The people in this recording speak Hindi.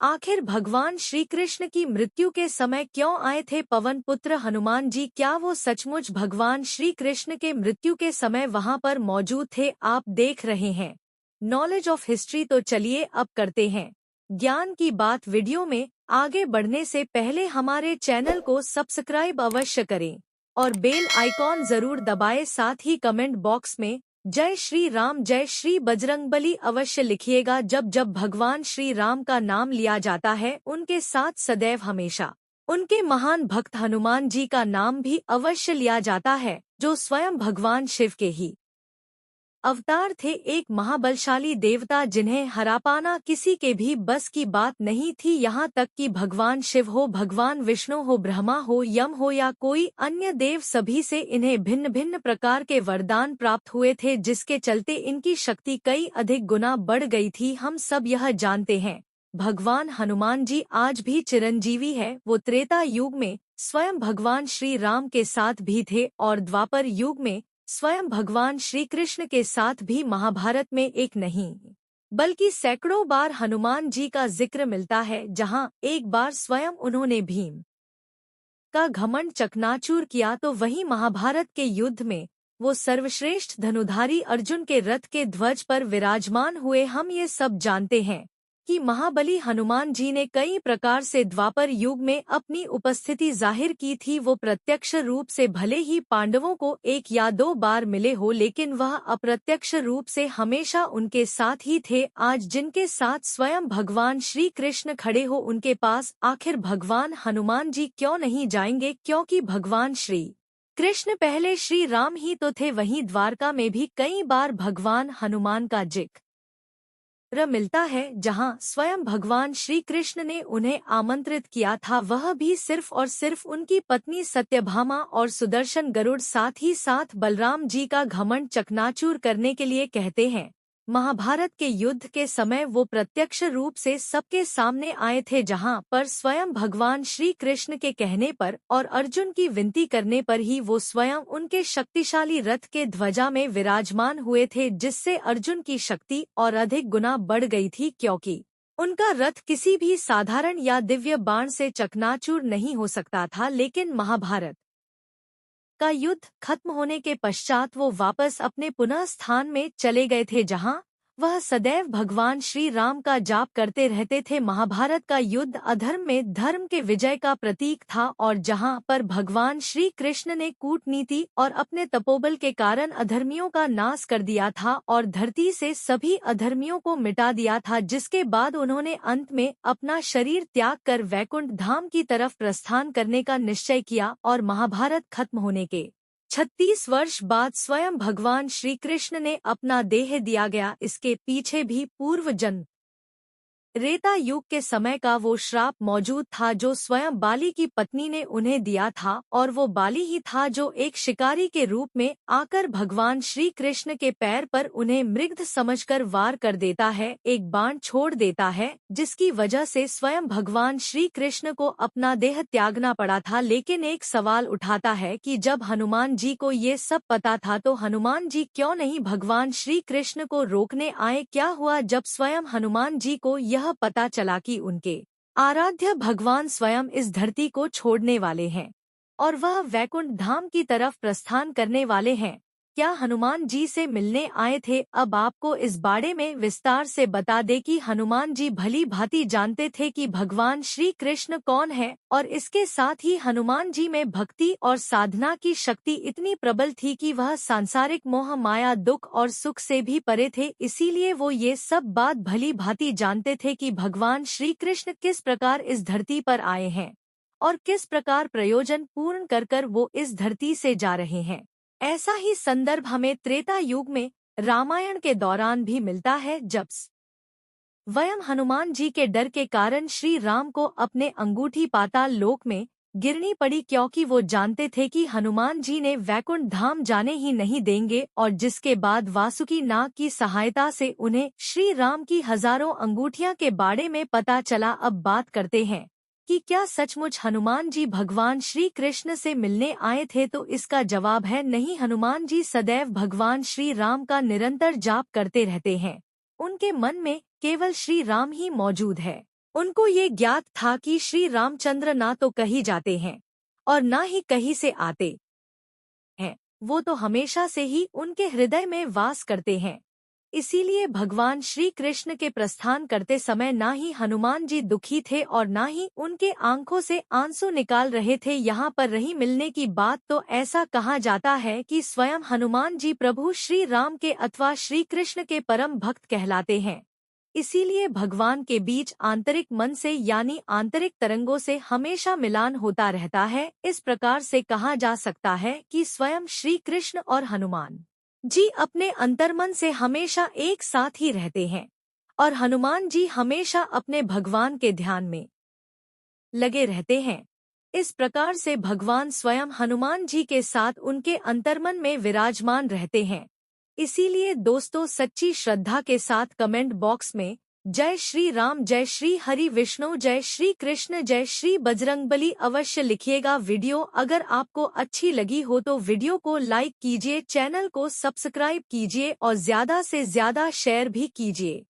आखिर भगवान श्री कृष्ण की मृत्यु के समय क्यों आए थे पवन पुत्र हनुमान जी? क्या वो सचमुच भगवान श्री कृष्ण के मृत्यु के समय वहां पर मौजूद थे? आप देख रहे हैं नॉलेज ऑफ हिस्ट्री। तो चलिए अब करते हैं ज्ञान की बात। वीडियो में आगे बढ़ने से पहले हमारे चैनल को सब्सक्राइब अवश्य करें और बेल आइकॉन जरूर दबाएं। साथ ही कमेंट बॉक्स में जय श्री राम, जय श्री बजरंगबली अवश्य लिखिएगा। जब जब भगवान श्री राम का नाम लिया जाता है, उनके साथ सदैव हमेशा उनके महान भक्त हनुमान जी का नाम भी अवश्य लिया जाता है, जो स्वयं भगवान शिव के ही अवतार थे। एक महाबलशाली देवता जिन्हें हरा पाना किसी के भी बस की बात नहीं थी। यहाँ तक कि भगवान शिव हो, भगवान विष्णु हो, ब्रह्मा हो, यम हो या कोई अन्य देव, सभी से इन्हें भिन्न भिन्न प्रकार के वरदान प्राप्त हुए थे, जिसके चलते इनकी शक्ति कई अधिक गुना बढ़ गई थी। हम सब यह जानते हैं भगवान हनुमान जी आज भी चिरंजीवी है। वो त्रेता युग में स्वयं भगवान श्री राम के साथ भी थे और द्वापर युग में स्वयं भगवान श्री कृष्ण के साथ भी। महाभारत में एक नहीं बल्कि सैकड़ों बार हनुमान जी का जिक्र मिलता है। जहां एक बार स्वयं उन्होंने भीम का घमंड चकनाचूर किया, तो वहीं महाभारत के युद्ध में वो सर्वश्रेष्ठ धनुधारी अर्जुन के रथ के ध्वज पर विराजमान हुए। हम ये सब जानते हैं कि महाबली हनुमान जी ने कई प्रकार से द्वापर युग में अपनी उपस्थिति जाहिर की थी। वो प्रत्यक्ष रूप से भले ही पांडवों को एक या दो बार मिले हो, लेकिन वह अप्रत्यक्ष रूप से हमेशा उनके साथ ही थे। आज जिनके साथ स्वयं भगवान श्री कृष्ण खड़े हो, उनके पास आखिर भगवान हनुमान जी क्यों नहीं जाएंगे? क्योंकि भगवान श्री कृष्ण पहले श्री राम ही तो थे। वहीं द्वारका में भी कई बार भगवान हनुमान का जिक्र मिलता है, जहां स्वयं भगवान श्री कृष्ण ने उन्हें आमंत्रित किया था, वह भी सिर्फ और सिर्फ उनकी पत्नी सत्यभामा और सुदर्शन गरुड़, साथ ही साथ बलराम जी का घमंड चकनाचूर करने के लिए। कहते हैं महाभारत के युद्ध के समय वो प्रत्यक्ष रूप से सबके सामने आए थे, जहां पर स्वयं भगवान श्री कृष्ण के कहने पर और अर्जुन की विनती करने पर ही वो स्वयं उनके शक्तिशाली रथ के ध्वजा में विराजमान हुए थे, जिससे अर्जुन की शक्ति और अधिक गुना बढ़ गई थी। क्योंकि उनका रथ किसी भी साधारण या दिव्य बाण से चकनाचूर नहीं हो सकता था। लेकिन महाभारत का युद्ध खत्म होने के पश्चात वो वापस अपने पुनः स्थान में चले गए थे, जहां वह सदैव भगवान श्री राम का जाप करते रहते थे। महाभारत का युद्ध अधर्म में धर्म के विजय का प्रतीक था, और जहां पर भगवान श्री कृष्ण ने कूटनीति और अपने तपोबल के कारण अधर्मियों का नाश कर दिया था और धरती से सभी अधर्मियों को मिटा दिया था, जिसके बाद उन्होंने अंत में अपना शरीर त्याग कर वैकुंठ धाम की तरफ प्रस्थान करने का निश्चय किया। और महाभारत खत्म होने के 36 वर्ष बाद स्वयं भगवान श्री कृष्ण ने अपना देह दिया गया। इसके पीछे भी पूर्व जन्म त्रेता युग के समय का वो श्राप मौजूद था, जो स्वयं बाली की पत्नी ने उन्हें दिया था। और वो बाली ही था जो एक शिकारी के रूप में आकर भगवान श्री कृष्ण के पैर पर उन्हें मृग्ध समझकर वार कर देता है, एक बाण छोड़ देता है, जिसकी वजह से स्वयं भगवान श्री कृष्ण को अपना देह त्यागना पड़ा था। लेकिन एक सवाल उठाता है कि जब हनुमान जी को ये सब पता था, तो हनुमान जी क्यों नहीं भगवान श्री कृष्ण को रोकने आए? क्या हुआ जब स्वयं हनुमान जी को यह पता चला कि उनके आराध्य भगवान स्वयं इस धरती को छोड़ने वाले हैं और वह वैकुंठ धाम की तरफ प्रस्थान करने वाले हैं? क्या हनुमान जी से मिलने आए थे? अब आपको इस बारे में विस्तार से बता दे कि हनुमान जी भली भांति जानते थे कि भगवान श्री कृष्ण कौन है, और इसके साथ ही हनुमान जी में भक्ति और साधना की शक्ति इतनी प्रबल थी कि वह सांसारिक मोह माया दुख और सुख से भी परे थे। इसीलिए वो ये सब बात भली भांति जानते थे कि भगवान श्री कृष्ण किस प्रकार इस धरती पर आए हैं और किस प्रकार प्रयोजन पूर्ण कर वो इस धरती से जा रहे हैं। ऐसा ही संदर्भ हमें त्रेता युग में रामायण के दौरान भी मिलता है, जब स्वयं हनुमान जी के डर के कारण श्री राम को अपने अंगूठी पाताल लोक में गिरनी पड़ी, क्योंकि वो जानते थे कि हनुमान जी ने वैकुंठ धाम जाने ही नहीं देंगे। और जिसके बाद वासुकी नाग की सहायता से उन्हें श्री राम की हजारों अंगूठियां के बारे में पता चला। अब बात करते हैं कि क्या सचमुच हनुमान जी भगवान श्री कृष्ण से मिलने आए थे? तो इसका जवाब है नहीं। हनुमान जी सदैव भगवान श्री राम का निरंतर जाप करते रहते हैं। उनके मन में केवल श्री राम ही मौजूद है। उनको ये ज्ञात था कि श्री रामचंद्र ना तो कहीं जाते हैं और ना ही कहीं से आते हैं, वो तो हमेशा से ही उनके हृदय में वास करते हैं। इसीलिए भगवान श्री कृष्ण के प्रस्थान करते समय ना ही हनुमान जी दुखी थे और ना ही उनके आंखों से आंसू निकाल रहे थे। यहाँ पर रही मिलने की बात, तो ऐसा कहा जाता है कि स्वयं हनुमान जी प्रभु श्री राम के अथवा श्री कृष्ण के परम भक्त कहलाते हैं। इसीलिए भगवान के बीच आंतरिक मन से यानी आंतरिक तरंगों से हमेशा मिलान होता रहता है। इस प्रकार से कहा जा सकता है कि स्वयं श्री कृष्ण और हनुमान जी अपने अंतर्मन से हमेशा एक साथ ही रहते हैं और हनुमान जी हमेशा अपने भगवान के ध्यान में लगे रहते हैं। इस प्रकार से भगवान स्वयं हनुमान जी के साथ उनके अंतर्मन में विराजमान रहते हैं। इसीलिए दोस्तों, सच्ची श्रद्धा के साथ कमेंट बॉक्स में जय श्री राम, जय श्री हरि विष्णु, जय श्री कृष्ण, जय श्री बजरंगबली अवश्य लिखिएगा। वीडियो अगर आपको अच्छी लगी हो तो वीडियो को लाइक कीजिए, चैनल को सब्सक्राइब कीजिए और ज्यादा से ज्यादा शेयर भी कीजिए।